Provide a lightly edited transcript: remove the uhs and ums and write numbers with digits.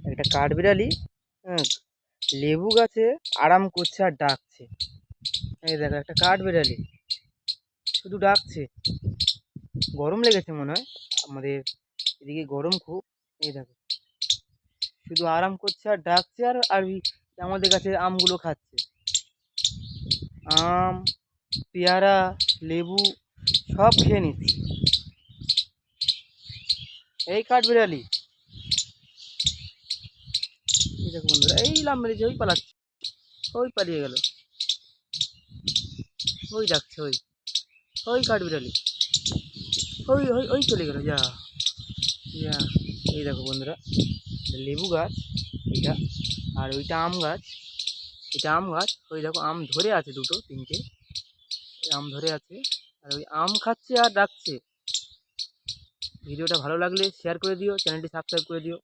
একটা কাঠবিড়ালি হ্যাঁ লেবু গাছে আরাম করছে আর ডাকছে। এই দেখো একটা কাঠবিড়ালি শুধু ডাকছে। গরম লেগেছে মনে হয়, আমাদের এদিকে গরম খুব। এই দেখো শুধু আরাম করছে আর ডাকছে আর আর আমাদের কাছে আমগুলো খাচ্ছে। আম, পেয়ারা, লেবু সব খেয়ে নিচ্ছে এই কাঠবিড়ালি। এই দেখো বন্ধুরা, এই লাম মেরেছে, ওই পালাচ্ছে, ওই পালিয়ে গেল, ওই ডাকছে, ওই ওই কাঠবিড়ালি, ওই ওই ওই চলে গেল, যা যা। এই দেখো বন্ধুরা, লেবু গাছ এটা, আর ওইটা আম গাছ, এটা আম গাছ। ওই দেখো আম ধরে আছে, দুটো তিনটে আম ধরে আছে, আর ওই আম খাচ্ছে আর ডাকছে। ভিডিওটা ভালো লাগলে শেয়ার করে দিও, চ্যানেলটি সাবস্ক্রাইব করে দিও।